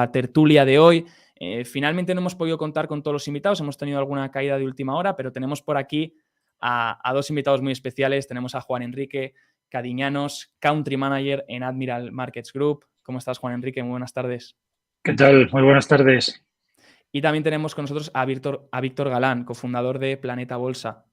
tertulia de hoy. Finalmente no hemos podido contar con todos los invitados, hemos tenido alguna caída de última hora, pero tenemos por aquí a dos invitados muy especiales. Tenemos a Juan Enrique Cadiñanos, Country Manager en Admiral Markets Group. ¿Cómo estás, Juan Enrique? Muy buenas tardes. ¿Qué tal? Muy buenas tardes. Y también tenemos con nosotros a Víctor Galán, cofundador de Planeta Bolsa.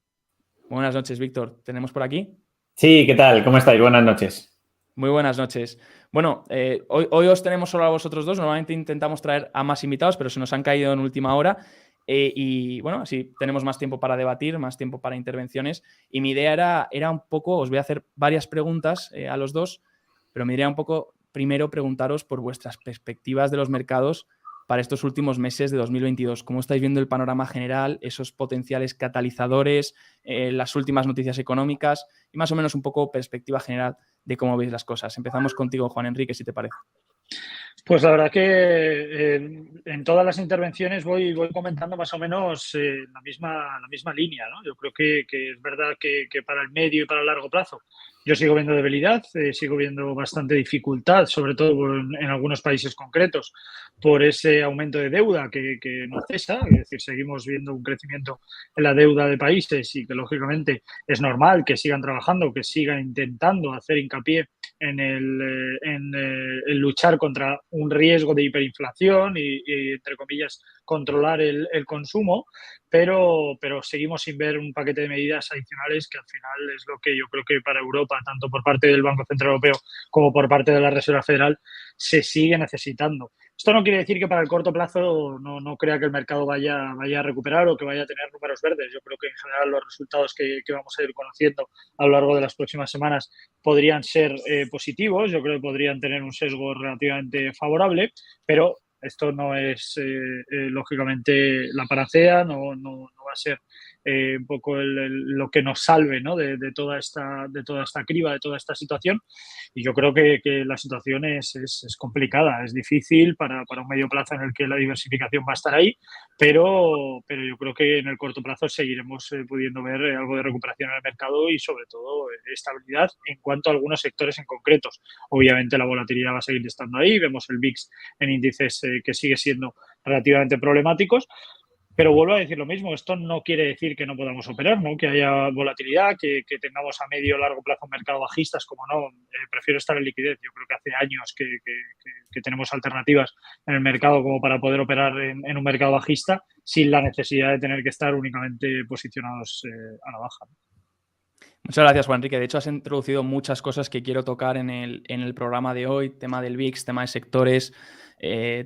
Buenas noches, Víctor. ¿Tenemos por aquí? Sí, ¿qué tal? ¿Cómo estáis? Buenas noches. Muy buenas noches. Bueno, hoy os tenemos solo a vosotros dos. Normalmente intentamos traer a más invitados, pero se nos han caído en última hora. Y bueno, así tenemos más tiempo para debatir, más tiempo para intervenciones. Y mi idea era un poco, os voy a hacer varias preguntas a los dos, pero mi idea un poco primero preguntaros por vuestras perspectivas de los mercados para estos últimos meses de 2022. ¿Cómo estáis viendo el panorama general, esos potenciales catalizadores, las últimas noticias económicas y más o menos un poco perspectiva general de cómo veis las cosas? Empezamos contigo, Juan Enrique, si te parece. Pues la verdad que en todas las intervenciones voy comentando más o menos la misma línea, ¿no? Yo creo que es verdad que para el medio y para el largo plazo yo sigo viendo debilidad, sigo viendo bastante dificultad, sobre todo en algunos países concretos, por ese aumento de deuda que no cesa. Es decir, seguimos viendo un crecimiento en la deuda de países y que lógicamente es normal que sigan trabajando, que sigan intentando hacer hincapié en luchar contra un riesgo de hiperinflación y entre comillas, controlar el consumo, pero seguimos sin ver un paquete de medidas adicionales que al final es lo que yo creo que para Europa, tanto por parte del Banco Central Europeo como por parte de la Reserva Federal, se sigue necesitando. Esto no quiere decir que para el corto plazo no crea que el mercado vaya a recuperar o que vaya a tener números verdes. Yo creo que en general los resultados que vamos a ir conociendo a lo largo de las próximas semanas podrían ser positivos. Yo creo que podrían tener un sesgo relativamente favorable, pero esto no es, lógicamente, la panacea, no va a ser un poco lo que nos salve, ¿no? de toda esta criba, de toda esta situación. Y yo creo que la situación es complicada, es difícil para un medio plazo en el que la diversificación va a estar ahí, pero yo creo que en el corto plazo seguiremos pudiendo ver algo de recuperación en el mercado y sobre todo estabilidad en cuanto a algunos sectores en concretos. Obviamente la volatilidad va a seguir estando ahí, vemos el VIX en índices que sigue siendo relativamente problemáticos. Pero vuelvo a decir lo mismo, esto no quiere decir que no podamos operar, ¿no? Que haya volatilidad, que tengamos a medio o largo plazo un mercado bajistas, como no, prefiero estar en liquidez. Yo creo que hace años que tenemos alternativas en el mercado como para poder operar en un mercado bajista sin la necesidad de tener que estar únicamente posicionados a la baja. Muchas gracias, Juan Enrique. De hecho, has introducido muchas cosas que quiero tocar en el programa de hoy. Tema del VIX, tema de sectores,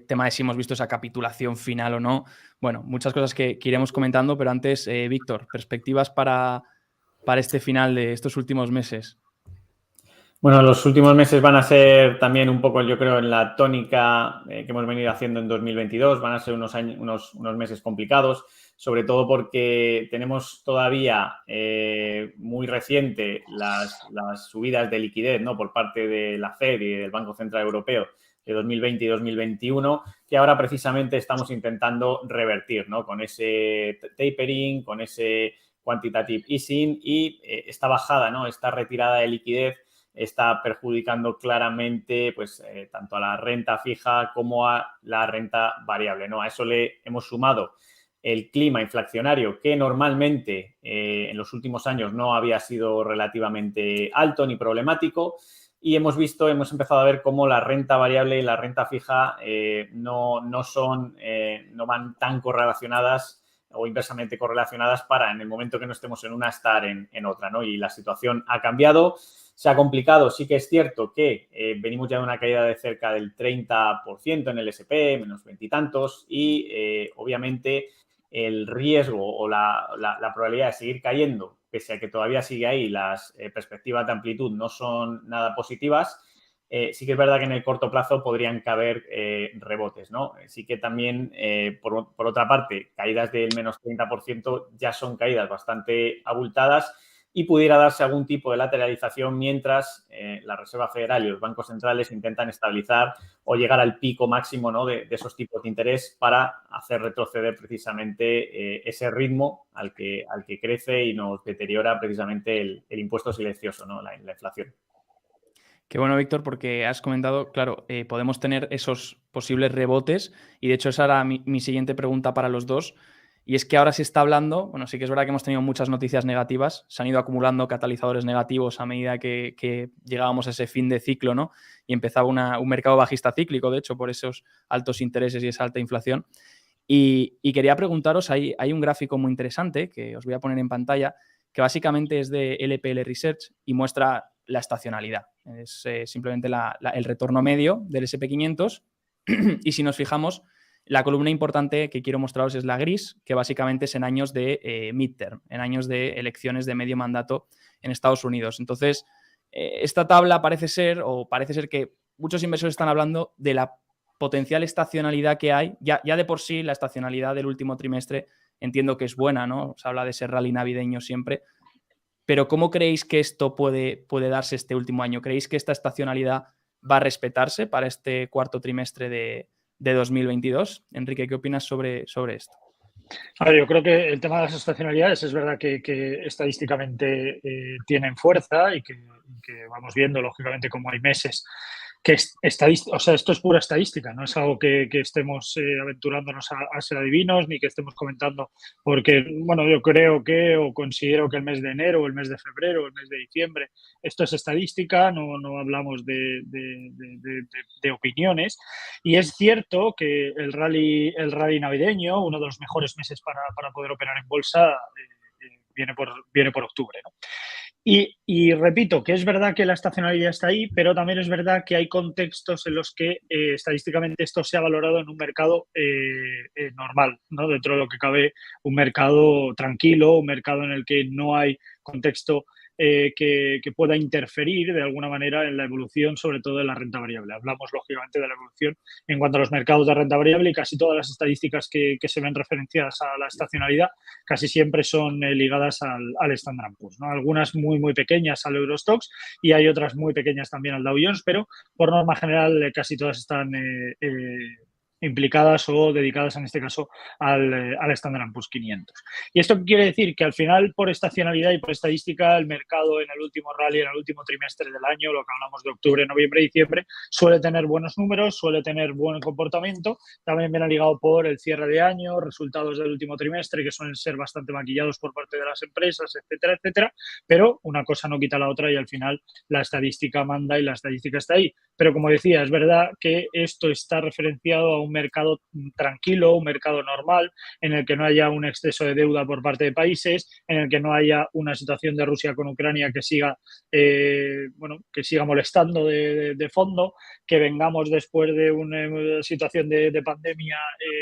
tema de si hemos visto esa capitulación final o no. Bueno, muchas cosas que iremos comentando, pero antes, Víctor, perspectivas para este final de estos últimos meses. Bueno, los últimos meses van a ser también un poco, yo creo, en la tónica que hemos venido haciendo en 2022. Van a ser unos meses complicados, sobre todo porque tenemos todavía muy reciente las subidas de liquidez, ¿no? Por parte de la Fed y del Banco Central Europeo de 2020 y 2021, que ahora precisamente estamos intentando revertir, ¿no? Con ese tapering, con ese quantitative easing y esta bajada, ¿no? Esta retirada de liquidez está perjudicando claramente pues, tanto a la renta fija como a la renta variable, ¿no? A eso le hemos sumado el clima inflacionario que normalmente en los últimos años no había sido relativamente alto ni problemático y hemos empezado a ver cómo la renta variable y la renta fija no van tan correlacionadas o inversamente correlacionadas para en el momento que no estemos en una estar en otra, ¿no? Y la situación ha cambiado. Se ha complicado, sí que es cierto que venimos ya de una caída de cerca del 30% en el S&P, menos 20 y tantos, y obviamente el riesgo o la probabilidad de seguir cayendo, pese a que todavía sigue ahí, las perspectivas de amplitud no son nada positivas. Sí que es verdad que en el corto plazo podrían caber rebotes, ¿no? Sí que también, por otra parte, caídas del menos 30% ya son caídas bastante abultadas y pudiera darse algún tipo de lateralización mientras la Reserva Federal y los bancos centrales intentan estabilizar o llegar al pico máximo, ¿no? de esos tipos de interés para hacer retroceder precisamente ese ritmo al que crece y nos deteriora precisamente el impuesto silencioso, ¿no? La inflación. Qué bueno, Víctor, porque has comentado, claro, podemos tener esos posibles rebotes y de hecho esa era mi siguiente pregunta para los dos. Y es que ahora se está hablando, bueno, sí que es verdad que hemos tenido muchas noticias negativas, se han ido acumulando catalizadores negativos a medida que llegábamos a ese fin de ciclo, ¿no? Y empezaba un mercado bajista cíclico, de hecho, por esos altos intereses y esa alta inflación. Y quería preguntaros, hay un gráfico muy interesante que os voy a poner en pantalla, que básicamente es de LPL Research y muestra la estacionalidad. Es simplemente el retorno medio del SP500 y si nos fijamos, la columna importante que quiero mostraros es la gris, que básicamente es en años de midterm, en años de elecciones de medio mandato en Estados Unidos. Entonces, esta tabla parece ser que muchos inversores están hablando de la potencial estacionalidad que hay. Ya de por sí, la estacionalidad del último trimestre entiendo que es buena, ¿no? Se habla de ese rally navideño siempre. Pero ¿cómo creéis que esto puede darse este último año? ¿Creéis que esta estacionalidad va a respetarse para este cuarto trimestre de 2022? Enrique, ¿qué opinas sobre esto? A ver, yo creo que el tema de las estacionalidades es verdad que estadísticamente tienen fuerza y que vamos viendo, lógicamente, como hay meses que o sea, esto es pura estadística, no es algo que estemos aventurándonos a ser adivinos ni que estemos comentando, porque, bueno, yo creo que o considero que el mes de enero, o el mes de febrero, o el mes de diciembre, esto es estadística, no hablamos de opiniones. Y es cierto que el rally navideño, uno de los mejores meses para poder operar en bolsa, viene por octubre, ¿no? Y repito que es verdad que la estacionalidad está ahí, pero también es verdad que hay contextos en los que estadísticamente esto se ha valorado en un mercado normal, ¿no? Dentro de lo que cabe, un mercado tranquilo, un mercado en el que no hay contexto que pueda interferir de alguna manera en la evolución, sobre todo de la renta variable. Hablamos, lógicamente, de la evolución en cuanto a los mercados de renta variable y casi todas las estadísticas que se ven referenciadas a la estacionalidad casi siempre son ligadas al Standard & Poor's, ¿no? Algunas muy pequeñas al Eurostoxx y hay otras muy pequeñas también al Dow Jones, pero por norma general casi todas están implicadas o dedicadas en este caso al Standard & Poor's 500. ¿Y esto quiere decir? Que al final, por estacionalidad y por estadística, el mercado en el último rally, en el último trimestre del año, lo que hablamos de octubre, noviembre, diciembre, suele tener buenos números, suele tener buen comportamiento. También viene ligado por el cierre de año, resultados del último trimestre que suelen ser bastante maquillados por parte de las empresas, etcétera, etcétera. Pero una cosa no quita la otra y al final la estadística manda y la estadística está ahí. Pero como decía, es verdad que esto está referenciado a un mercado tranquilo, un mercado normal, en el que no haya un exceso de deuda por parte de países, en el que no haya una situación de Rusia con Ucrania que siga, que siga molestando de fondo, que vengamos después de una situación de pandemia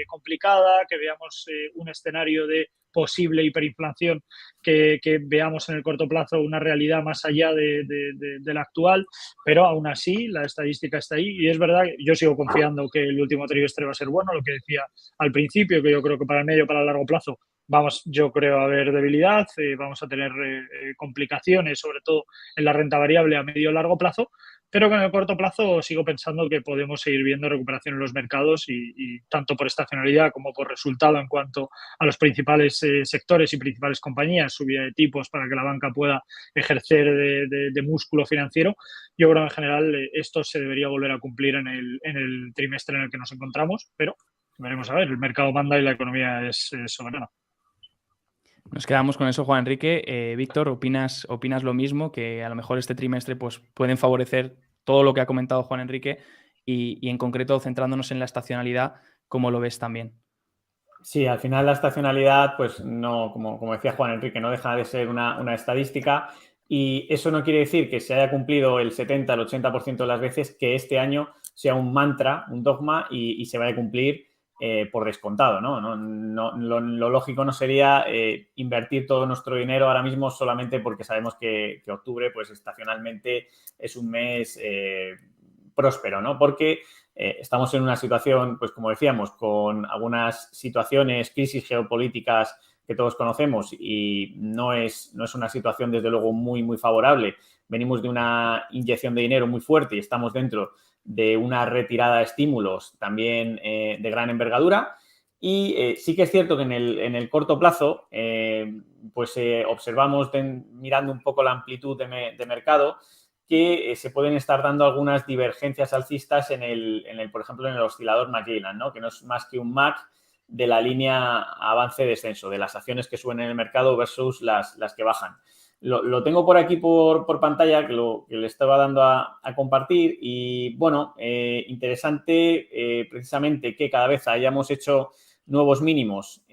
complicada, que veamos un escenario de posible hiperinflación que veamos en el corto plazo una realidad más allá de la actual, pero aún así la estadística está ahí y es verdad, yo sigo confiando que el último trimestre va a ser bueno, lo que decía al principio, que yo creo que para el medio, para el largo plazo, yo creo a haber debilidad, vamos a tener complicaciones, sobre todo en la renta variable a medio y largo plazo, pero que en el corto plazo sigo pensando que podemos seguir viendo recuperación en los mercados y tanto por estacionalidad como por resultado en cuanto a los principales sectores y principales compañías, subida de tipos para que la banca pueda ejercer de músculo financiero. Yo creo que en general esto se debería volver a cumplir en el trimestre en el que nos encontramos, pero veremos a ver, el mercado manda y la economía es soberana. Nos quedamos con eso, Juan Enrique. Víctor, ¿opinas lo mismo? Que a lo mejor este trimestre pues, pueden favorecer todo lo que ha comentado Juan Enrique y en concreto centrándonos en la estacionalidad, ¿cómo lo ves también? Sí, al final la estacionalidad, pues no, como decía Juan Enrique, no deja de ser una estadística y eso no quiere decir que se haya cumplido el 70, el 80% de las veces que este año sea un mantra, un dogma y se vaya a cumplir por descontado, ¿no? Lo lógico no sería invertir todo nuestro dinero ahora mismo solamente porque sabemos que octubre, pues estacionalmente es un mes próspero, ¿no? Porque estamos en una situación, pues como decíamos, con algunas situaciones, crisis geopolíticas que todos conocemos y no es una situación, desde luego, muy favorable. Venimos de una inyección de dinero muy fuerte y estamos dentro de una retirada de estímulos también de gran envergadura. Y sí que es cierto que en el corto plazo, observamos, mirando un poco la amplitud de mercado, que se pueden estar dando algunas divergencias alcistas por ejemplo, en el oscilador Magellan, ¿no? Que no es más que un MAC de la línea avance-descenso, de las acciones que suben en el mercado versus las que bajan. Lo tengo por aquí por pantalla, que le estaba dando a compartir y, bueno, interesante precisamente que cada vez hayamos hecho nuevos mínimos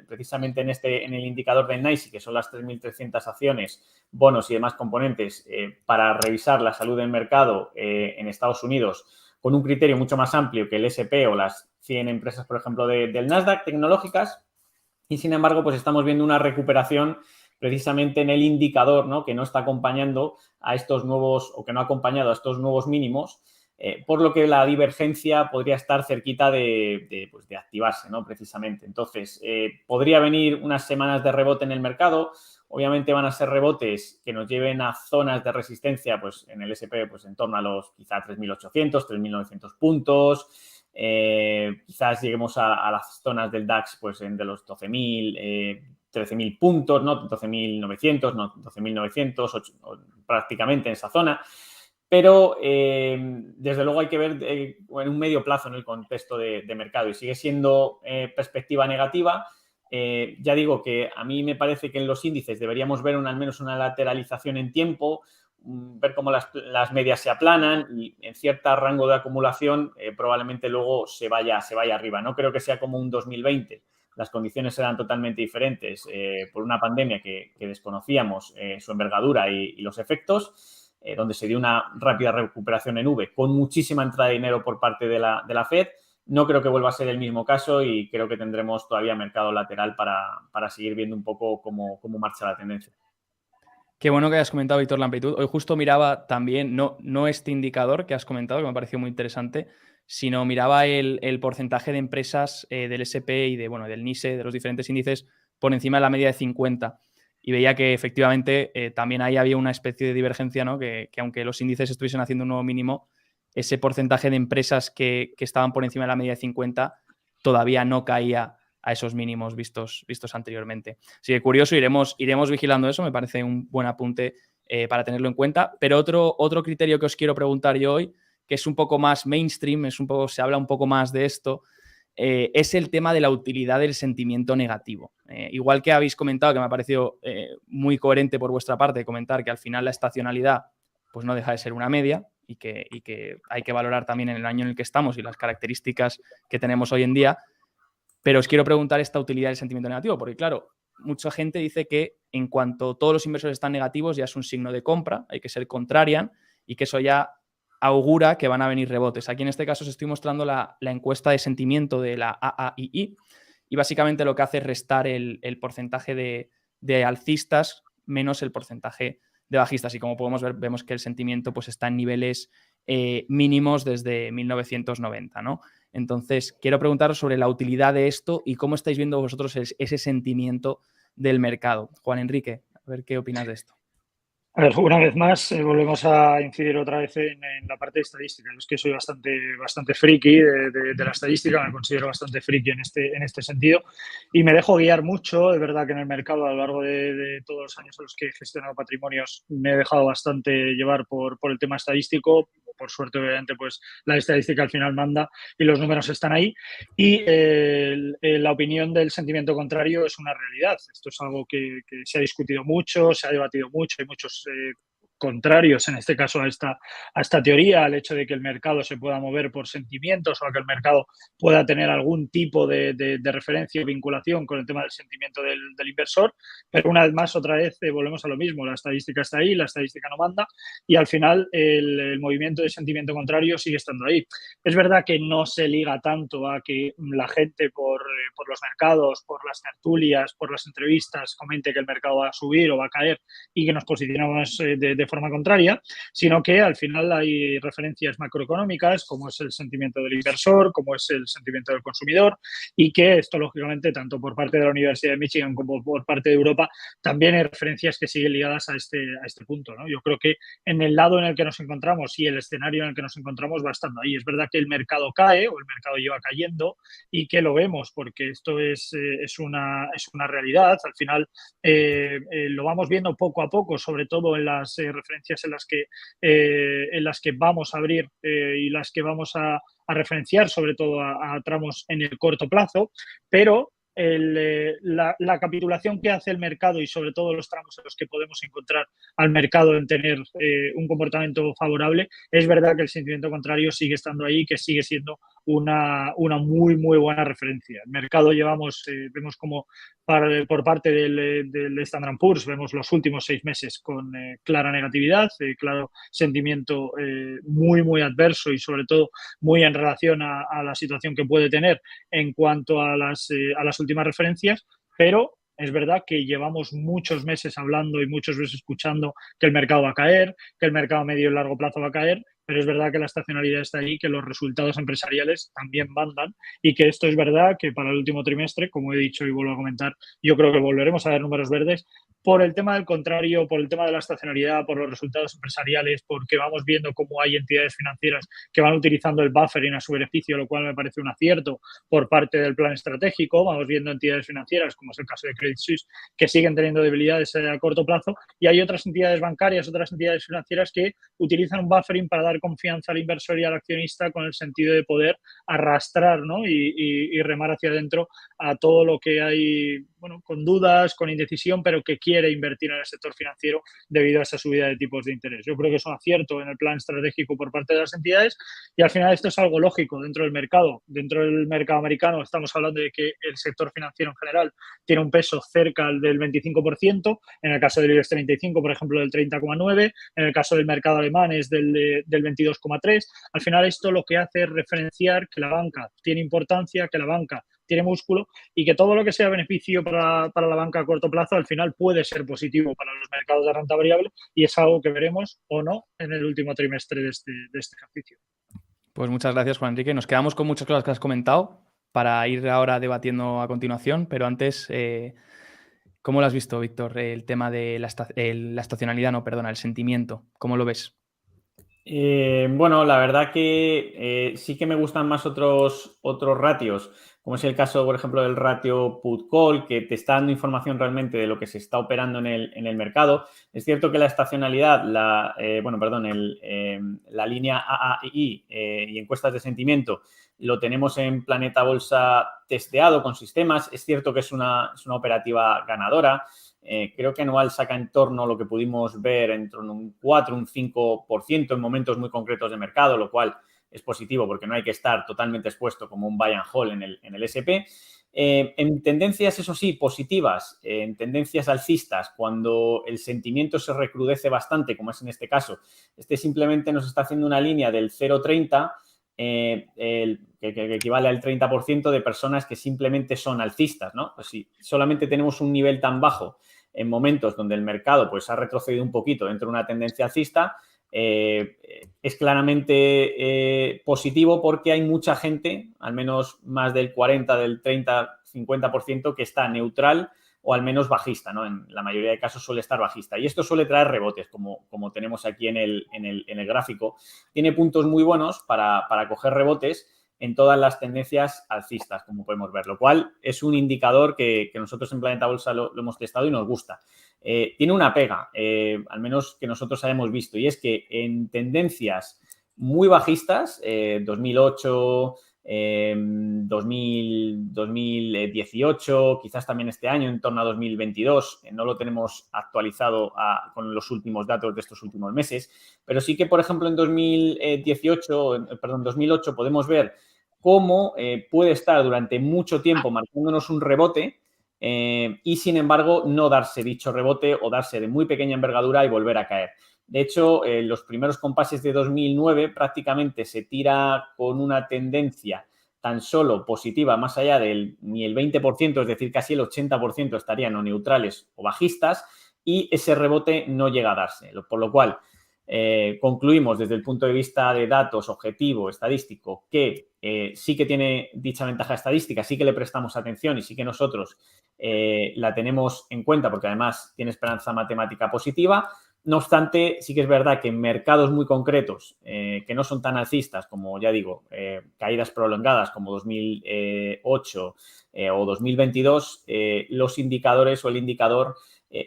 precisamente en el indicador del NYSE, que son las 3.300 acciones, bonos y demás componentes, para revisar la salud del mercado en Estados Unidos con un criterio mucho más amplio que el S&P o las 100 empresas, por ejemplo, del Nasdaq tecnológicas. Y, sin embargo, pues estamos viendo una recuperación precisamente en el indicador, ¿no? Que no está acompañando a estos nuevos, o que no ha acompañado a estos nuevos mínimos, por lo que la divergencia podría estar cerquita de activarse, ¿no? Precisamente. Entonces, podría venir unas semanas de rebote en el mercado. Obviamente van a ser rebotes que nos lleven a zonas de resistencia, pues en el S&P, pues en torno a los quizá 3.800, 3.900 puntos. Quizás lleguemos a las zonas del DAX, pues de los 12.000, 13.000 puntos, ¿no? 12.900, no, 12.900, prácticamente en esa zona. Pero, desde luego, hay que ver en un medio plazo en el contexto de mercado y sigue siendo perspectiva negativa. Ya digo que a mí me parece que en los índices deberíamos ver al menos una lateralización en tiempo, ver cómo las medias se aplanan y en cierto rango de acumulación probablemente luego se vaya arriba. No creo que sea como un 2020. Las condiciones eran totalmente diferentes por una pandemia que desconocíamos su envergadura y los efectos, donde se dio una rápida recuperación en V con muchísima entrada de dinero por parte de la Fed. No creo que vuelva a ser el mismo caso y creo que tendremos todavía mercado lateral para seguir viendo un poco cómo marcha la tendencia. Qué bueno que hayas comentado, Víctor, la amplitud. Hoy justo miraba también, no este indicador que has comentado, que me pareció muy interesante, sino miraba el porcentaje de empresas del S&P y del NYSE, de los diferentes índices, por encima de la media de 50. Y veía que efectivamente también ahí había una especie de divergencia, ¿no? Que aunque los índices estuviesen haciendo un nuevo mínimo, ese porcentaje de empresas que estaban por encima de la media de 50 todavía no caía a esos mínimos vistos anteriormente. Así que curioso, iremos vigilando eso, me parece un buen apunte para tenerlo en cuenta. Pero otro criterio que os quiero preguntar yo hoy, que es un poco más mainstream, se habla un poco más de esto, es el tema de la utilidad del sentimiento negativo. Igual que habéis comentado, que me ha parecido muy coherente por vuestra parte comentar que al final la estacionalidad pues no deja de ser una media y que hay que valorar también en el año en el que estamos y las características que tenemos hoy en día. Pero os quiero preguntar esta utilidad del sentimiento negativo, porque claro, mucha gente dice que en cuanto todos los inversores están negativos ya es un signo de compra, hay que ser contrarian y que eso ya augura que van a venir rebotes. Aquí en este caso os estoy mostrando la encuesta de sentimiento de la AAII y básicamente lo que hace es restar el porcentaje de alcistas menos el porcentaje de bajistas y como podemos ver, vemos que el sentimiento pues está en niveles mínimos desde 1990, ¿no? Entonces, quiero preguntaros sobre la utilidad de esto y cómo estáis viendo vosotros ese sentimiento del mercado. Juan Enrique, a ver qué opinas de esto. A ver, una vez más, volvemos a incidir otra vez en la parte de estadística. Yo es que soy bastante friki de la estadística, me considero bastante friki en este sentido y me dejo guiar mucho. Es verdad que en el mercado a lo largo de todos los años en los que he gestionado patrimonios me he dejado bastante llevar por el tema estadístico. Por suerte, obviamente, pues la estadística al final manda y los números están ahí. Y la opinión del sentimiento contrario es una realidad. Esto es algo que se ha discutido mucho, se ha debatido mucho, hay muchos contrarios, en este caso a esta teoría, al hecho de que el mercado se pueda mover por sentimientos o a que el mercado pueda tener algún tipo de referencia o vinculación con el tema del sentimiento del inversor. Pero una vez más, otra vez, volvemos a lo mismo. La estadística está ahí, la estadística no manda y al final el movimiento de sentimiento contrario sigue estando ahí. Es verdad que no se liga tanto a que la gente por los mercados, por las tertulias, por las entrevistas comente que el mercado va a subir o va a caer y que nos posicionamos de forma contraria, sino que al final hay referencias macroeconómicas como es el sentimiento del inversor, como es el sentimiento del consumidor y que esto lógicamente tanto por parte de la Universidad de Michigan como por parte de Europa también hay referencias que siguen ligadas a este punto, ¿no? Yo creo que en el lado en el que nos encontramos y el escenario en el que nos encontramos va estando ahí. Es verdad que el mercado cae o el mercado lleva cayendo y que lo vemos porque esto es una realidad. Al final lo vamos viendo poco a poco, sobre todo en las referencias en las que vamos a abrir y las que vamos a referenciar, sobre todo a tramos en el corto plazo, pero la capitulación que hace el mercado y sobre todo los tramos en los que podemos encontrar al mercado en tener un comportamiento favorable, es verdad que el sentimiento contrario sigue estando ahí, que sigue siendo una muy, muy buena referencia. El mercado vemos como por parte del Standard & Poor's, vemos los últimos 6 meses con clara negatividad, claro sentimiento muy, muy adverso y sobre todo muy en relación a la situación que puede tener en cuanto a las últimas referencias, pero es verdad que llevamos muchos meses hablando y muchos meses escuchando que el mercado va a caer, que el mercado a medio y largo plazo va a caer, pero es verdad que la estacionalidad está ahí, que los resultados empresariales también mandan y que esto es verdad que para el último trimestre, como he dicho y vuelvo a comentar, yo creo que volveremos a ver números verdes por el tema del contrario, por el tema de la estacionalidad, por los resultados empresariales, porque vamos viendo cómo hay entidades financieras que van utilizando el buffering a su beneficio, lo cual me parece un acierto por parte del plan estratégico. Vamos viendo entidades financieras, como es el caso de Credit Suisse, que siguen teniendo debilidades a corto plazo, y hay otras entidades bancarias, otras entidades financieras que utilizan un buffering para dar confianza al inversor y al accionista con el sentido de poder arrastrar, ¿no? y remar hacia adentro a todo lo que hay, bueno, con dudas, con indecisión, pero que quiere invertir en el sector financiero debido a esa subida de tipos de interés. Yo creo que es un acierto en el plan estratégico por parte de las entidades y al final esto es algo lógico dentro del mercado. Dentro del mercado americano estamos hablando de que el sector financiero en general tiene un peso cerca del 25%, en el caso del IBEX 35, por ejemplo, del 30,9%, en el caso del mercado alemán es del 22,3%. Al final esto lo que hace es referenciar que la banca tiene importancia, que la banca tiene músculo y que todo lo que sea beneficio para la banca a corto plazo al final puede ser positivo para los mercados de renta variable y es algo que veremos o no en el último trimestre de este ejercicio. Pues muchas gracias, Juan Enrique. Nos quedamos con muchas cosas que has comentado para ir ahora debatiendo a continuación, pero antes, ¿cómo lo has visto, Víctor? El tema de la estacionalidad, no, perdona, el sentimiento. ¿Cómo lo ves? Bueno, la verdad que sí que me gustan más otros ratios, como es el caso, por ejemplo, del ratio put-call, que te está dando información realmente de lo que se está operando en el mercado. Es cierto que la estacionalidad, la línea AAI y encuestas de sentimiento lo tenemos en Planeta Bolsa testeado con sistemas. Es cierto que es una operativa ganadora. Creo que anual saca en torno a lo que pudimos ver entre un 4, un 5% en momentos muy concretos de mercado, lo cual es positivo porque no hay que estar totalmente expuesto como un buy and hold en el SP. En tendencias, eso sí, positivas, en tendencias alcistas, cuando el sentimiento se recrudece bastante, como es en este caso, simplemente nos está haciendo una línea del 0,30, que equivale al 30% de personas que simplemente son alcistas, ¿no? Pues si solamente tenemos un nivel tan bajo en momentos donde el mercado pues, ha retrocedido un poquito dentro de una tendencia alcista, es claramente positivo porque hay mucha gente, al menos más del 40, del 30, 50%, que está neutral o al menos bajista, ¿no? En la mayoría de casos suele estar bajista. Y esto suele traer rebotes, como tenemos aquí en el gráfico. Tiene puntos muy buenos para coger rebotes en todas las tendencias alcistas, como podemos ver, lo cual es un indicador que nosotros en Planeta Bolsa lo hemos testado y nos gusta. Tiene una pega, al menos que nosotros hayamos visto, y es que en tendencias muy bajistas, 2008, 2018, quizás también este año, en torno a 2022, no lo tenemos actualizado con los últimos datos de estos últimos meses, pero sí que, por ejemplo, en 2008 podemos ver cómo puede estar durante mucho tiempo marcándonos un rebote y, sin embargo, no darse dicho rebote o darse de muy pequeña envergadura y volver a caer. De hecho, los primeros compases de 2009 prácticamente se tira con una tendencia tan solo positiva, más allá del ni el 20%, es decir, casi el 80% estarían o neutrales o bajistas, y ese rebote no llega a darse. Por lo cual, concluimos desde el punto de vista de datos objetivo, estadístico, que sí que tiene dicha ventaja estadística, sí que le prestamos atención y sí que nosotros la tenemos en cuenta porque además tiene esperanza matemática positiva. No obstante, sí que es verdad que en mercados muy concretos que no son tan alcistas como, ya digo, caídas prolongadas como 2008 o 2022, los indicadores o el indicador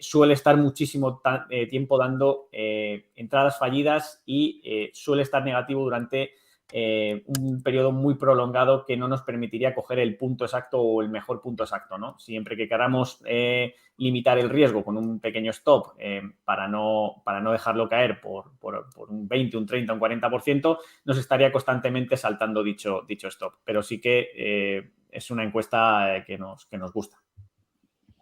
suele estar muchísimo tiempo dando entradas fallidas y suele estar negativo durante un periodo muy prolongado que no nos permitiría coger el punto exacto o el mejor punto exacto, ¿no? Siempre que queramos limitar el riesgo con un pequeño stop para no dejarlo caer por un 20, un 30, un 40%, nos estaría constantemente saltando dicho stop. Pero sí que es una encuesta que nos gusta.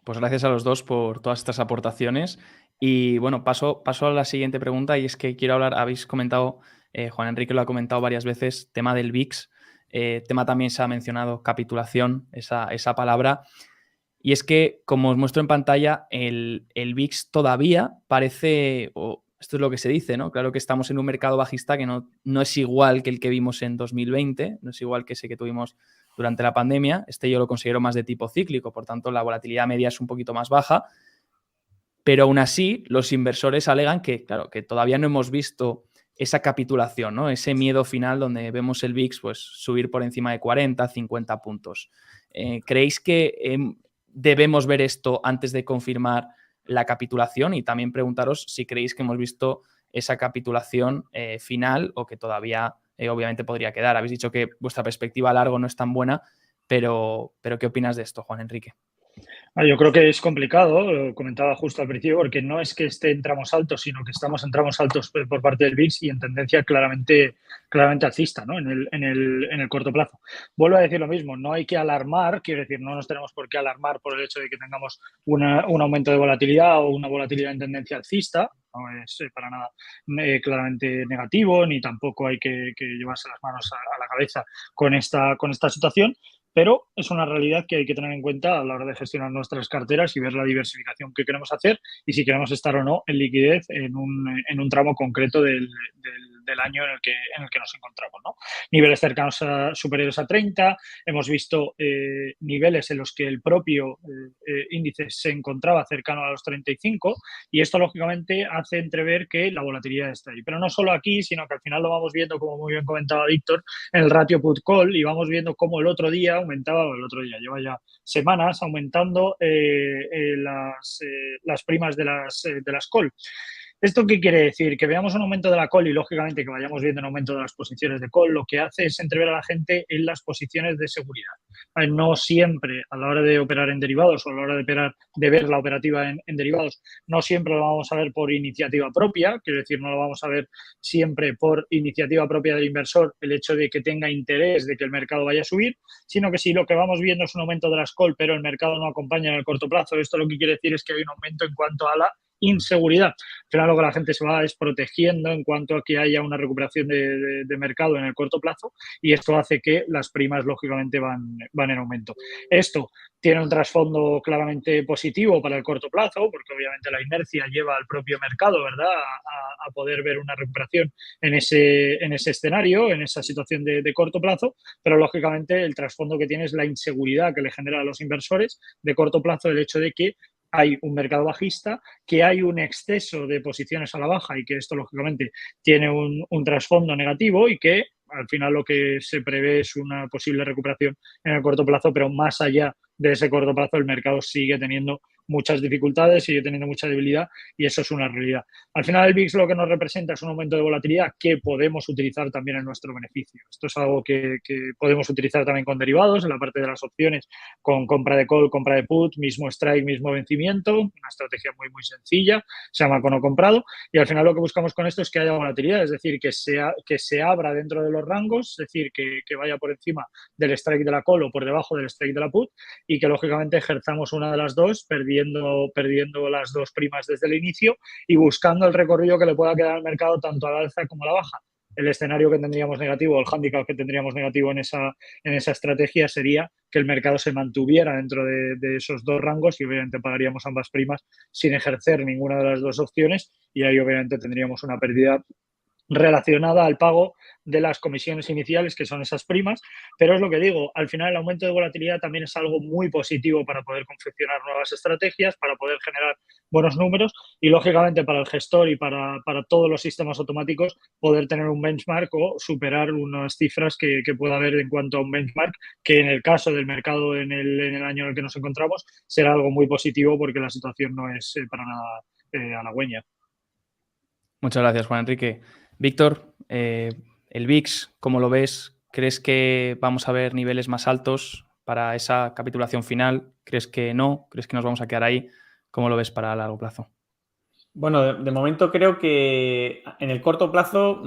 Pues gracias a los dos por todas estas aportaciones. Y bueno, paso a la siguiente pregunta, y es que quiero hablar, habéis comentado, Juan Enrique lo ha comentado varias veces, tema del VIX, tema también se ha mencionado capitulación, esa palabra. Y es que, como os muestro en pantalla, el VIX todavía parece, o esto es lo que se dice, ¿no? Claro que estamos en un mercado bajista que no es igual que el que vimos en 2020, no es igual que ese que tuvimos durante la pandemia. Este yo lo considero más de tipo cíclico, por tanto la volatilidad media es un poquito más baja, pero aún así los inversores alegan que, claro, que todavía no hemos visto esa capitulación, ¿no? Ese miedo final donde vemos el VIX pues, subir por encima de 40, 50 puntos. ¿Creéis que debemos ver esto antes de confirmar la capitulación? Y también preguntaros si creéis que hemos visto esa capitulación final o que todavía obviamente podría quedar. Habéis dicho que vuestra perspectiva a largo no es tan buena, pero ¿qué opinas de esto, Juan Enrique? Yo creo que es complicado, lo comentaba justo al principio, porque no es que esté en tramos altos, sino que estamos en tramos altos por parte del VIX y en tendencia claramente alcista, ¿no? en el corto plazo. Vuelvo a decir lo mismo, no hay que alarmar, quiero decir, no nos tenemos por qué alarmar por el hecho de que tengamos un aumento de volatilidad o una volatilidad en tendencia alcista. No es para nada claramente negativo, ni tampoco hay que llevarse las manos a la cabeza con esta situación. Pero es una realidad que hay que tener en cuenta a la hora de gestionar nuestras carteras y ver la diversificación que queremos hacer y si queremos estar o no en liquidez en un tramo concreto del año en el que nos encontramos, ¿no? Niveles cercanos superiores a 30, hemos visto niveles en los que el propio índice se encontraba cercano a los 35 y esto lógicamente hace entrever que la volatilidad está ahí. Pero no solo aquí, sino que al final lo vamos viendo, como muy bien comentaba Víctor, en el ratio put-call y vamos viendo cómo el otro día lleva ya semanas aumentando las primas de las call. ¿Esto qué quiere decir? Que veamos un aumento de la call y, lógicamente, que vayamos viendo un aumento de las posiciones de call, lo que hace es entrever a la gente en las posiciones de seguridad. No siempre, a la hora de operar en derivados o a la hora de ver la operativa en derivados, no siempre lo vamos a ver por iniciativa propia, quiero decir, no lo vamos a ver siempre por iniciativa propia del inversor, el hecho de que tenga interés de que el mercado vaya a subir, sino que si lo que vamos viendo es un aumento de las call, pero el mercado no acompaña en el corto plazo, esto lo que quiere decir es que hay un aumento en cuanto a la inseguridad. Al final lo que la gente se va es protegiendo en cuanto a que haya una recuperación de mercado en el corto plazo y esto hace que las primas lógicamente van en aumento. Esto tiene un trasfondo claramente positivo para el corto plazo porque obviamente la inercia lleva al propio mercado, ¿verdad?, a poder ver una recuperación en ese escenario, en esa situación de corto plazo, pero lógicamente el trasfondo que tiene es la inseguridad que le genera a los inversores de corto plazo el hecho de que hay un mercado bajista, que hay un exceso de posiciones a la baja y que esto, lógicamente, tiene un trasfondo negativo y que, al final, lo que se prevé es una posible recuperación en el corto plazo, pero más allá de ese corto plazo el mercado sigue teniendo muchas dificultades, sigue teniendo mucha debilidad y eso es una realidad. Al final el VIX lo que nos representa es un aumento de volatilidad que podemos utilizar también en nuestro beneficio. Esto es algo que podemos utilizar también con derivados, en la parte de las opciones, con compra de call, compra de put, mismo strike, mismo vencimiento, una estrategia muy, muy sencilla, se llama cono comprado y al final lo que buscamos con esto es que haya volatilidad, es decir, que se abra dentro de los rangos, es decir, que vaya por encima del strike de la call o por debajo del strike de la put y que lógicamente ejerzamos una de las dos perdiendo las dos primas desde el inicio y buscando el recorrido que le pueda quedar al mercado tanto a la alza como a la baja. El escenario que tendríamos negativo, el hándicap que tendríamos negativo en esa estrategia sería que el mercado se mantuviera dentro de esos dos rangos y obviamente pagaríamos ambas primas sin ejercer ninguna de las dos opciones y ahí obviamente tendríamos una pérdida relacionada al pago de las comisiones iniciales, que son esas primas, pero es lo que digo, al final el aumento de volatilidad también es algo muy positivo para poder confeccionar nuevas estrategias, para poder generar buenos números y, lógicamente, para el gestor y para todos los sistemas automáticos poder tener un benchmark o superar unas cifras que pueda haber en cuanto a un benchmark, que en el caso del mercado en el año en el que nos encontramos será algo muy positivo porque la situación no es para nada halagüeña. Muchas gracias, Juan Enrique. Víctor, el VIX, ¿cómo lo ves? ¿Crees que vamos a ver niveles más altos para esa capitulación final? ¿Crees que no? ¿Crees que nos vamos a quedar ahí? ¿Cómo lo ves para largo plazo? Bueno, de momento creo que en el corto plazo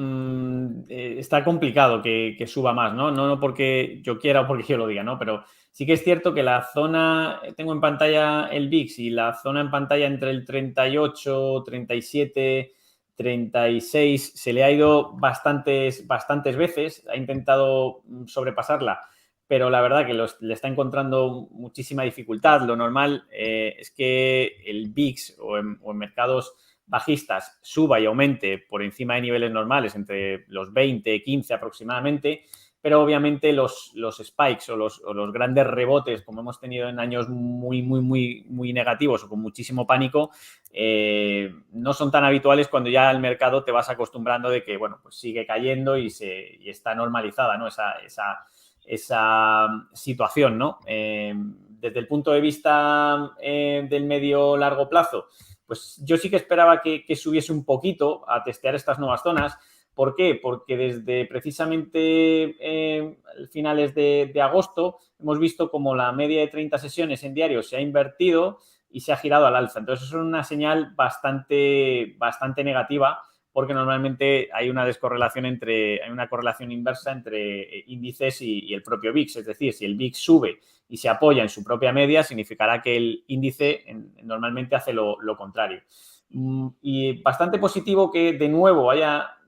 está complicado que suba más, ¿no? No porque yo quiera o porque yo lo diga, ¿no? Pero sí que es cierto que la zona, tengo en pantalla el VIX y la zona en pantalla entre el 38, 37, 36, se le ha ido bastantes veces, ha intentado sobrepasarla, pero la verdad que le está encontrando muchísima dificultad. Lo normal es que el VIX o en mercados bajistas suba y aumente por encima de niveles normales, entre los 20, 15 aproximadamente, pero obviamente los spikes o los grandes rebotes, como hemos tenido en años muy negativos o con muchísimo pánico, no son tan habituales cuando ya el mercado te vas acostumbrando de que, bueno, pues sigue cayendo y está normalizada, ¿no? Esa situación, ¿no? Desde el punto de vista del medio-largo plazo, pues yo sí que esperaba que subiese un poquito a testear estas nuevas zonas. ¿Por qué? Porque desde precisamente finales de agosto hemos visto como la media de 30 sesiones en diario se ha invertido y se ha girado al alza. Entonces, eso es una señal bastante negativa, porque normalmente hay una correlación inversa entre índices y el propio VIX. Es decir, si el VIX sube y se apoya en su propia media, significará que el índice normalmente hace lo contrario. Y bastante positivo que de nuevo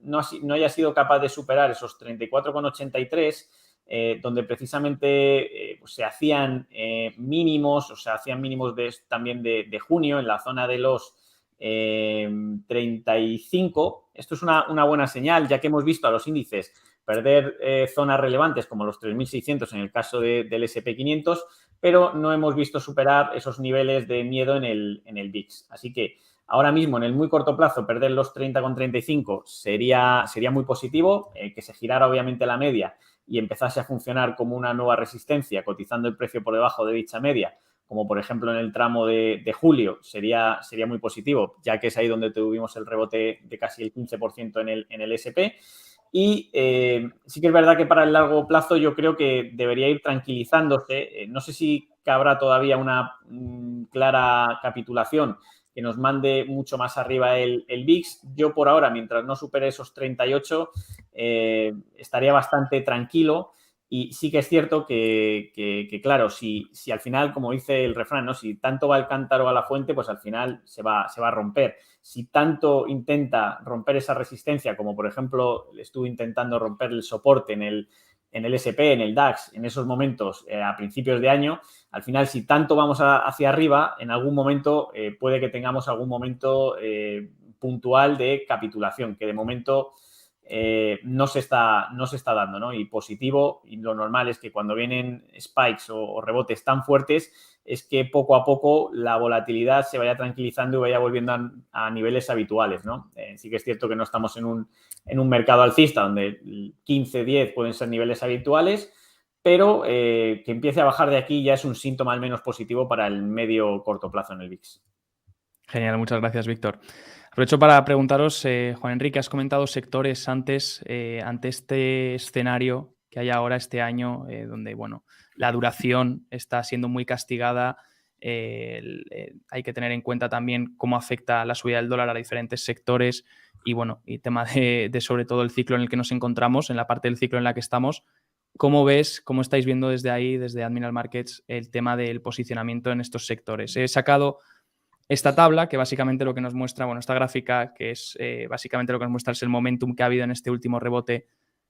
no haya sido capaz de superar esos 34,83, donde precisamente pues se hacían mínimos, o sea, hacían mínimos también de junio en la zona de los 35. Esto es una buena señal, ya que hemos visto a los índices perder zonas relevantes como los 3.600 en el caso del S&P 500, pero no hemos visto superar esos niveles de miedo en el VIX. Así que ahora mismo, en el muy corto plazo, perder los 30,35 sería muy positivo, que se girara obviamente la media y empezase a funcionar como una nueva resistencia, cotizando el precio por debajo de dicha media, como por ejemplo en el tramo de julio, sería muy positivo, ya que es ahí donde tuvimos el rebote de casi el 15% en el S&P. Y sí que es verdad que para el largo plazo yo creo que debería ir tranquilizándose. No sé si habrá todavía una clara capitulación que nos mande mucho más arriba el VIX. Yo por ahora, mientras no supere esos 38, estaría bastante tranquilo. Y sí que es cierto que claro, si al final, como dice el refrán, ¿no? Si tanto va el cántaro a la fuente, pues al final se va a romper. Si tanto intenta romper esa resistencia, como por ejemplo estuvo intentando romper el soporte en el S&P, en el DAX, en esos momentos a principios de año, al final, si tanto vamos hacia arriba, en algún momento puede que tengamos algún momento puntual de capitulación, que de momento no se está dando, ¿no? Y positivo, y lo normal es que cuando vienen spikes o rebotes tan fuertes, es que poco a poco la volatilidad se vaya tranquilizando y vaya volviendo a niveles habituales, ¿no? Sí que es cierto que no estamos en un mercado alcista donde 15, 10 pueden ser niveles habituales, pero que empiece a bajar de aquí ya es un síntoma al menos positivo para el medio corto plazo en el VIX. Genial, muchas gracias, Víctor. Aprovecho para preguntaros, Juan Enrique, has comentado sectores antes, ante este escenario que hay ahora este año, donde bueno, la duración está siendo muy castigada. Hay que tener en cuenta también cómo afecta la subida del dólar a diferentes sectores y bueno, y tema de sobre todo el ciclo en el que nos encontramos, en la parte del ciclo en la que estamos. ¿Cómo ves, cómo estáis viendo desde ahí, desde Admiral Markets, el tema del posicionamiento en estos sectores? He sacado esta tabla, que básicamente lo que nos muestra, bueno, esta gráfica, que es básicamente lo que nos muestra es el momentum que ha habido en este último rebote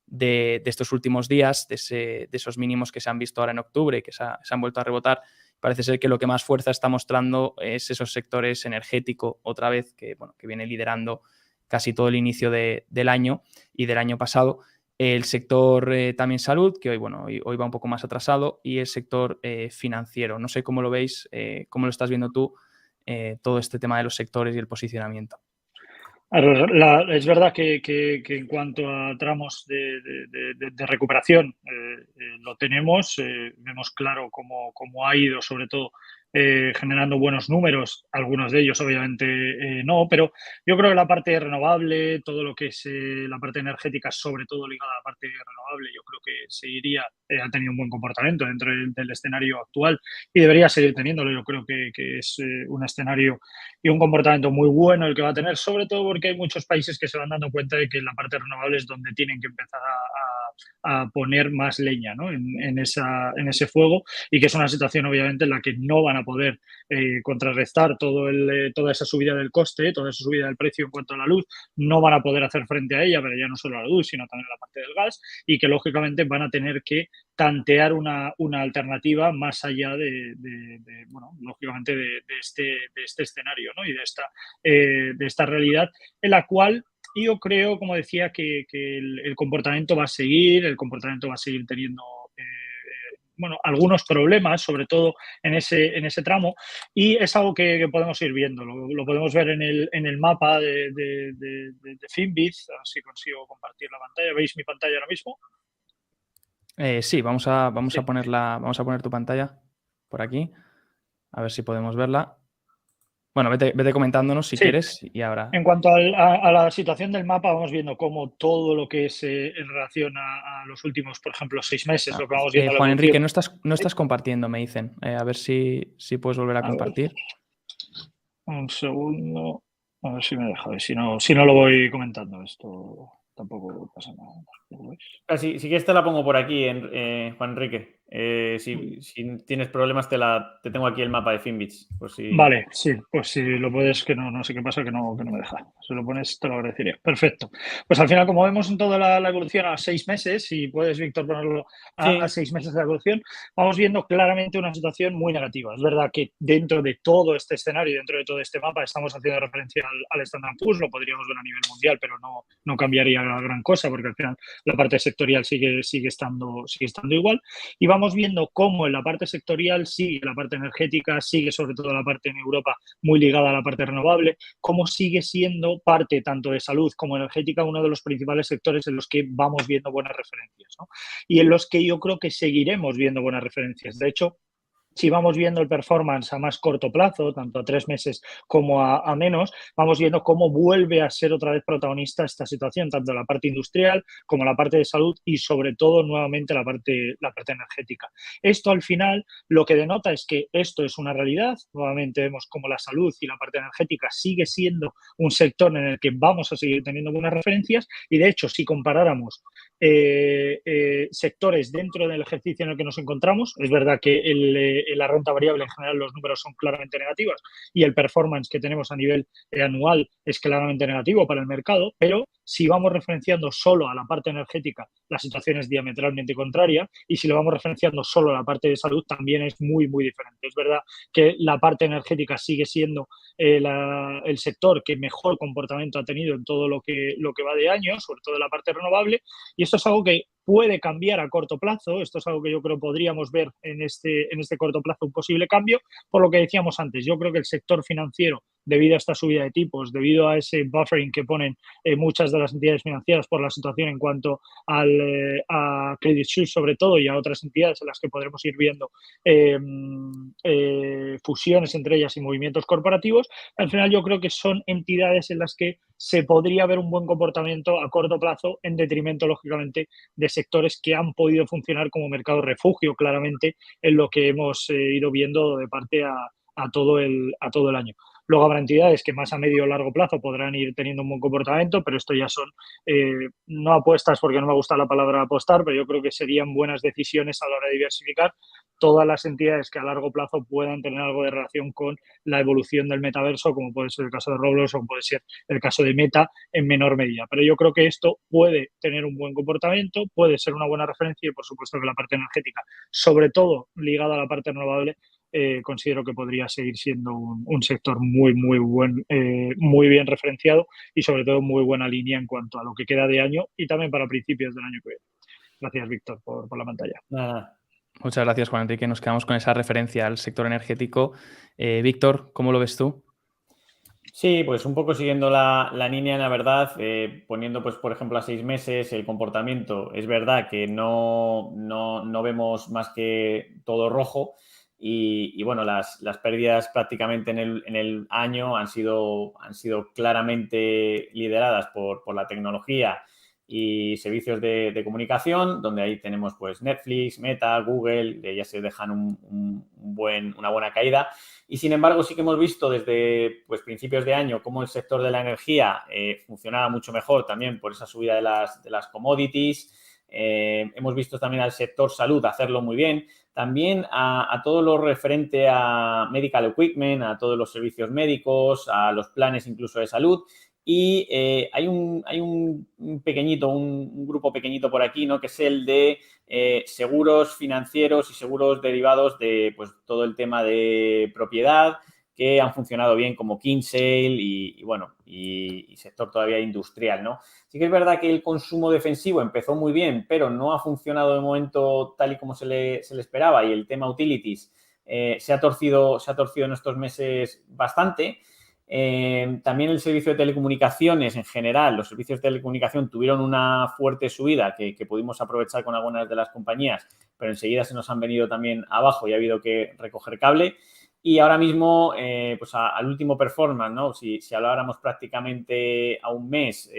de estos últimos días, de esos mínimos que se han visto ahora en octubre y que se han vuelto a rebotar. Parece ser que lo que más fuerza está mostrando es esos sectores energético, otra vez, que, bueno, que viene liderando casi todo el inicio del año y del año pasado. El sector también salud, que hoy va un poco más atrasado, y el sector financiero. No sé cómo lo veis, cómo lo estás viendo tú, todo este tema de los sectores y el posicionamiento. Es verdad que en cuanto a tramos de recuperación lo tenemos, vemos claro cómo ha ido, sobre todo generando buenos números, algunos de ellos obviamente no, pero yo creo que la parte renovable, todo lo que es la parte energética, sobre todo ligada a la parte renovable, yo creo que seguiría, ha tenido un buen comportamiento dentro del escenario actual y debería seguir teniéndolo. Yo creo que es un escenario y un comportamiento muy bueno el que va a tener, sobre todo porque hay muchos países que se van dando cuenta de que la parte renovable es donde tienen que empezar a poner más leña, ¿no? en ese fuego, y que es una situación obviamente en la que no van a poder contrarrestar toda esa subida del coste, toda esa subida del precio en cuanto a la luz, no van a poder hacer frente a ella, pero ya no solo a la luz, sino también a la parte del gas, y que lógicamente van a tener que tantear una alternativa más allá lógicamente de este escenario, ¿no? Y de esta realidad en la cual yo creo, como decía, que el comportamiento va a seguir, teniendo algunos problemas, sobre todo en ese tramo, y es algo que podemos ir viendo. Lo podemos ver en el mapa de Finviz. A ver si consigo compartir la pantalla. ¿Veis mi pantalla ahora mismo? Sí, vamos a poner tu pantalla por aquí, a ver si podemos verla. Bueno, vete comentándonos si quieres y ahora... En cuanto a la situación del mapa, vamos viendo cómo todo lo que es en relación a los últimos, por ejemplo, 6 meses, lo que vamos viendo. Juan Enrique, no estás compartiendo, me dicen. A ver si puedes volver a compartir. Un segundo, a ver si me deja. Si no lo voy comentando, esto tampoco pasa nada. Si quieres te la pongo por aquí, Juan Enrique. Si tienes problemas te tengo aquí el mapa de Finbits. Vale, sí, pues si lo puedes, que no sé qué pasa, que no me deja. Si lo pones, te lo agradecería. Perfecto. Pues al final, como vemos en toda la evolución a 6 meses, si puedes, Víctor, ponerlo a 6 meses de la evolución, vamos viendo claramente una situación muy negativa. Es verdad que dentro de todo este escenario, dentro de todo este mapa, estamos haciendo referencia al Standard & Poor's, lo podríamos ver a nivel mundial, pero no cambiaría gran cosa, porque al final la parte sectorial sigue estando igual. Y vamos viendo cómo en la parte sectorial sigue la parte energética, sigue sobre todo la parte en Europa muy ligada a la parte renovable, cómo sigue siendo parte tanto de salud como energética uno de los principales sectores en los que vamos viendo buenas referencias, ¿no? Y en los que yo creo que seguiremos viendo buenas referencias. De hecho, si vamos viendo el performance a más corto plazo, tanto a 3 meses como a menos, vamos viendo cómo vuelve a ser otra vez protagonista esta situación, tanto la parte industrial como la parte de salud y sobre todo nuevamente la parte energética. Esto al final lo que denota es que esto es una realidad. Nuevamente vemos cómo la salud y la parte energética sigue siendo un sector en el que vamos a seguir teniendo buenas referencias, y de hecho si comparáramos sectores dentro del ejercicio en el que nos encontramos, es verdad que la renta variable en general los números son claramente negativos y el performance que tenemos a nivel anual es claramente negativo para el mercado, pero si vamos referenciando solo a la parte energética, la situación es diametralmente contraria, y si lo vamos referenciando solo a la parte de salud, también es muy, muy diferente. Es verdad que la parte energética sigue siendo el sector que mejor comportamiento ha tenido en todo lo que va de año, sobre todo en la parte renovable, y esto es algo que puede cambiar a corto plazo. Esto es algo que yo creo podríamos ver en este corto plazo, un posible cambio, por lo que decíamos antes. Yo creo que el sector financiero, debido a esta subida de tipos, debido a ese buffering que ponen muchas de las entidades financieras por la situación en cuanto a Credit Suisse sobre todo, y a otras entidades en las que podremos ir viendo fusiones entre ellas y movimientos corporativos, al final yo creo que son entidades en las que se podría ver un buen comportamiento a corto plazo, en detrimento, lógicamente, de sectores que han podido funcionar como mercado refugio, claramente, en lo que hemos ido viendo de parte a todo el año. Luego habrá entidades que más a medio o largo plazo podrán ir teniendo un buen comportamiento, pero esto ya son no apuestas, porque no me gusta la palabra apostar, pero yo creo que serían buenas decisiones a la hora de diversificar todas las entidades que a largo plazo puedan tener algo de relación con la evolución del metaverso, como puede ser el caso de Roblox o puede ser el caso de Meta en menor medida. Pero yo creo que esto puede tener un buen comportamiento, puede ser una buena referencia, y por supuesto que la parte energética, sobre todo ligada a la parte renovable, considero que podría seguir siendo un sector muy bien referenciado y sobre todo muy buena línea en cuanto a lo que queda de año y también para principios del año que viene. Gracias, Víctor, por la pantalla. Nada. Muchas gracias, Juan Enrique. Nos quedamos con esa referencia al sector energético. Víctor, ¿cómo lo ves tú? Sí, pues un poco siguiendo la línea, la verdad, poniendo, pues, por ejemplo, a 6 meses el comportamiento, es verdad que no vemos más que todo rojo y bueno, las pérdidas prácticamente en el año han sido claramente lideradas por la tecnología y servicios de comunicación, donde ahí tenemos pues Netflix, Meta, Google, ya se dejan una buena caída. Y sin embargo, sí que hemos visto desde pues, principios de año cómo el sector de la energía funcionaba mucho mejor también por esa subida de las commodities. Hemos visto también al sector salud hacerlo muy bien. También a todo lo referente a medical equipment, a todos los servicios médicos, a los planes incluso de salud. Y hay un grupo pequeñito por aquí, ¿no? Que es el de seguros financieros y seguros derivados de pues, todo el tema de propiedad, que han funcionado bien como Kinsale y sector todavía industrial, ¿no? Sí que es verdad que el consumo defensivo empezó muy bien, pero no ha funcionado de momento tal y como se le esperaba, y el tema utilities se ha torcido en estos meses bastante. También el servicio de telecomunicaciones en general, los servicios de telecomunicación tuvieron una fuerte subida que pudimos aprovechar con algunas de las compañías, pero enseguida se nos han venido también abajo y ha habido que recoger cable. Y ahora mismo, pues al último performance, ¿no? Si habláramos prácticamente a un mes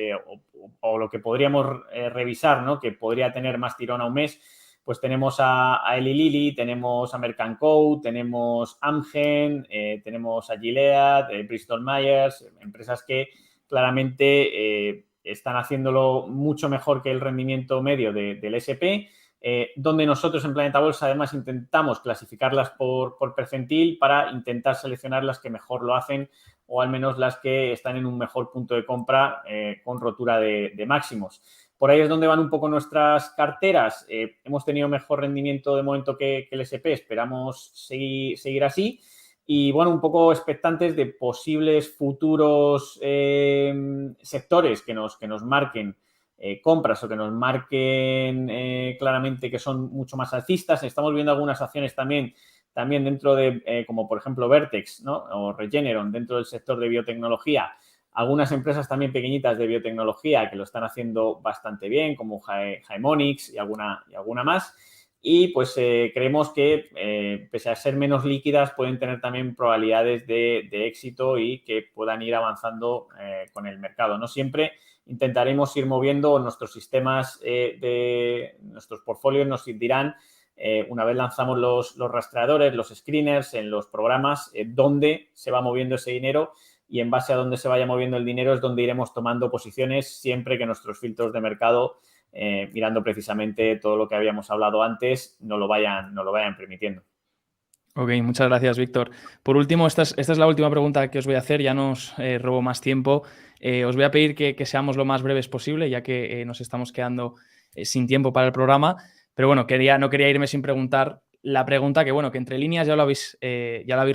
o lo que podríamos revisar, ¿no? Que podría tener más tirón a un mes, pues tenemos a Eli Lilly, tenemos a Merck & Co, tenemos Amgen, tenemos a Gilead, Bristol Myers, empresas que claramente están haciéndolo mucho mejor que el rendimiento medio del S&P, donde nosotros en Planeta Bolsa además intentamos clasificarlas por percentil para intentar seleccionar las que mejor lo hacen o al menos las que están en un mejor punto de compra con rotura de máximos. Por ahí es donde van un poco nuestras carteras. Hemos tenido mejor rendimiento de momento que el S&P. Esperamos seguir así. Y, bueno, un poco expectantes de posibles futuros sectores que nos marquen compras o que nos marquen claramente que son mucho más alcistas. Estamos viendo algunas acciones también dentro de, como por ejemplo Vertex, ¿no? O Regeneron, dentro del sector de biotecnología. Algunas empresas también pequeñitas de biotecnología que lo están haciendo bastante bien, como Haemonix y alguna más. Y pues creemos que, pese a ser menos líquidas, pueden tener también probabilidades de éxito y que puedan ir avanzando con el mercado. No siempre intentaremos ir moviendo nuestros sistemas de nuestros portfolios, nos dirán una vez lanzamos los rastreadores, los screeners en los programas, dónde se va moviendo ese dinero, y en base a dónde se vaya moviendo el dinero es donde iremos tomando posiciones siempre que nuestros filtros de mercado, mirando precisamente todo lo que habíamos hablado antes, no lo vayan permitiendo. Ok, muchas gracias, Víctor. Por último, esta es la última pregunta que os voy a hacer, ya no os robo más tiempo. Os voy a pedir que seamos lo más breves posible, ya que nos estamos quedando sin tiempo para el programa. Pero bueno, no quería irme sin preguntar la pregunta que, bueno, que entre líneas ya lo habéis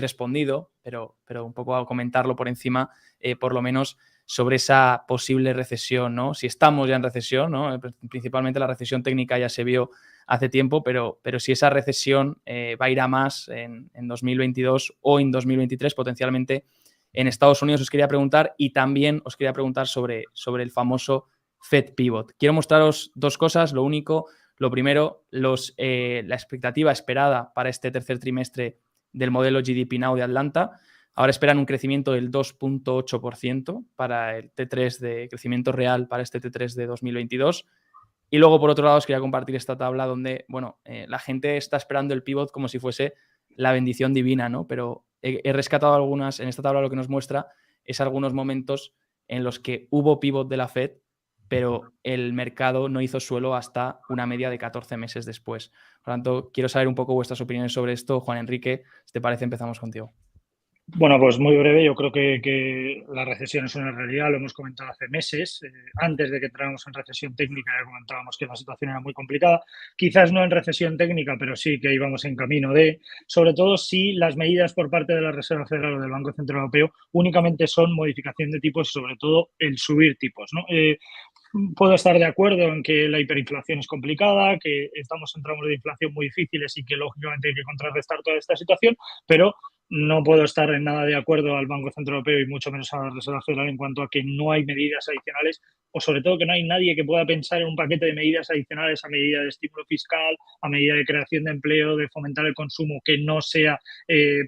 respondido, pero un poco a comentarlo por encima, por lo menos sobre esa posible recesión, ¿no? Si estamos ya en recesión, ¿no? Principalmente la recesión técnica ya se vio hace tiempo, pero si esa recesión va a ir a más en 2022 o en 2023, potencialmente en Estados Unidos, os quería preguntar, y también os quería preguntar sobre el famoso Fed Pivot. Quiero mostraros dos cosas. Lo primero, la expectativa esperada para este tercer trimestre del modelo GDP Now de Atlanta. Ahora esperan un crecimiento del 2.8% para el T3 de crecimiento real para este T3 de 2022. Y luego, por otro lado, os quería compartir esta tabla donde, bueno, la gente está esperando el pivot como si fuese la bendición divina, ¿no? Pero he rescatado algunas, en esta tabla lo que nos muestra es algunos momentos en los que hubo pivot de la Fed, pero el mercado no hizo suelo hasta una media de 14 meses después. Por lo tanto, quiero saber un poco vuestras opiniones sobre esto. Juan Enrique, si te parece, empezamos contigo. Bueno, pues muy breve. Yo creo que la recesión es una realidad, lo hemos comentado hace meses. Antes de que entráramos en recesión técnica ya comentábamos que la situación era muy complicada. Quizás no en recesión técnica, pero sí que íbamos en camino de, sobre todo si las medidas por parte de la Reserva Federal o del Banco Central Europeo únicamente son modificación de tipos y sobre todo el subir tipos, ¿no? Puedo estar de acuerdo en que la hiperinflación es complicada, que estamos en tramos de inflación muy difíciles y que lógicamente hay que contrarrestar toda esta situación, pero no puedo estar en nada de acuerdo al Banco Central Europeo y mucho menos a la Reserva Federal en cuanto a que no hay medidas adicionales o sobre todo que no hay nadie que pueda pensar en un paquete de medidas adicionales a medida de estímulo fiscal, a medida de creación de empleo, de fomentar el consumo que no sea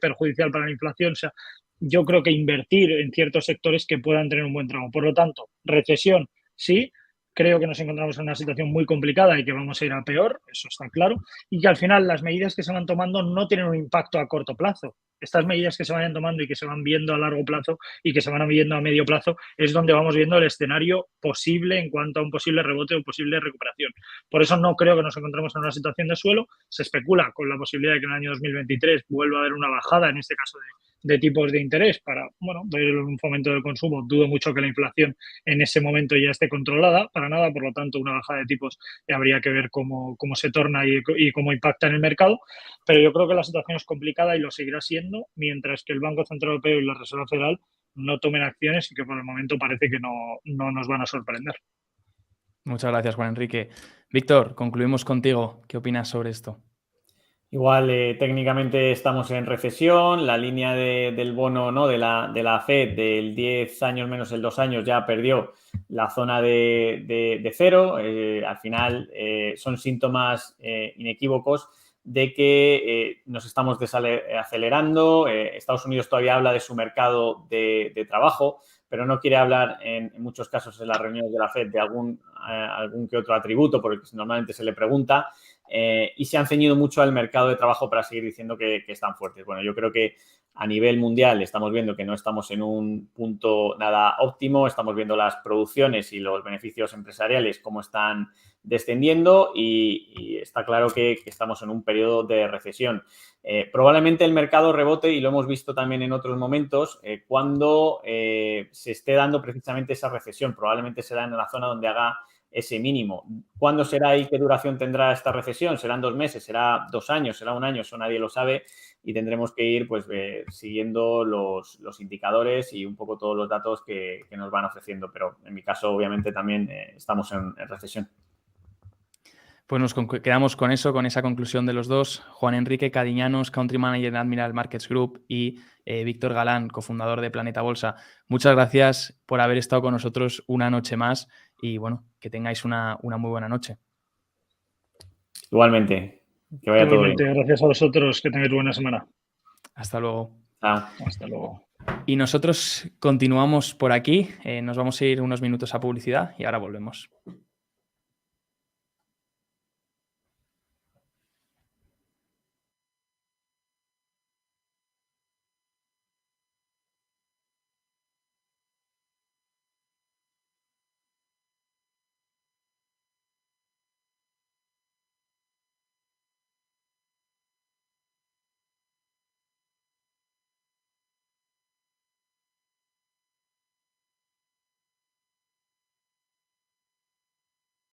perjudicial para la inflación. O sea, yo creo que invertir en ciertos sectores que puedan tener un buen tramo. Por lo tanto, recesión, sí. Creo que nos encontramos en una situación muy complicada y que vamos a ir a peor, eso está claro, y que al final las medidas que se van tomando no tienen un impacto a corto plazo. Estas medidas que se vayan tomando y que se van viendo a largo plazo y que se van viendo a medio plazo es donde vamos viendo el escenario posible en cuanto a un posible rebote o posible recuperación. Por eso no creo que nos encontremos en una situación de suelo. Se especula con la posibilidad de que en el año 2023 vuelva a haber una bajada, en este caso de tipos de interés para, bueno, ver un fomento del consumo. Dudo mucho que la inflación en ese momento ya esté controlada para nada, por lo tanto una bajada de tipos habría que ver cómo se torna y cómo impacta en el mercado, pero yo creo que la situación es complicada y lo seguirá siendo mientras que el Banco Central Europeo y la Reserva Federal no tomen acciones y que por el momento parece que no nos van a sorprender. Muchas gracias, Juan Enrique. Víctor, concluimos contigo. ¿Qué opinas sobre esto? Igual, técnicamente estamos en recesión, la línea del bono, ¿no? de la FED del 10 años menos el 2 años ya perdió la zona de cero. Al final son síntomas inequívocos de que nos estamos acelerando. Estados Unidos todavía habla de su mercado de trabajo, pero no quiere hablar en muchos casos en las reuniones de la FED de algún que otro atributo, porque normalmente se le pregunta. Y se han ceñido mucho al mercado de trabajo para seguir diciendo que están fuertes. Bueno, yo creo que a nivel mundial estamos viendo que no estamos en un punto nada óptimo, estamos viendo las producciones y los beneficios empresariales cómo están descendiendo y está claro que estamos en un periodo de recesión. Probablemente el mercado rebote, y lo hemos visto también en otros momentos, cuando se esté dando precisamente esa recesión. Probablemente será en la zona donde haga ese mínimo. ¿Cuándo será y qué duración tendrá esta recesión? ¿Serán 2 meses? ¿Será 2 años? ¿Será 1 año? Eso nadie lo sabe y tendremos que ir pues siguiendo los indicadores y un poco todos los datos que nos van ofreciendo. Pero en mi caso, obviamente, también estamos en recesión. Pues nos quedamos con eso, con esa conclusión de los dos. Juan Enrique Cadiñanos, Country Manager en Admiral Markets Group, y Víctor Galán, cofundador de Planeta Bolsa. Muchas gracias por haber estado con nosotros una noche más y bueno, que tengáis una muy buena noche. Igualmente, que vaya todo bien. Gracias a vosotros, que tengáis buena semana. Hasta luego. Chao. Hasta luego. Y nosotros continuamos por aquí, nos vamos a ir unos minutos a publicidad y ahora volvemos.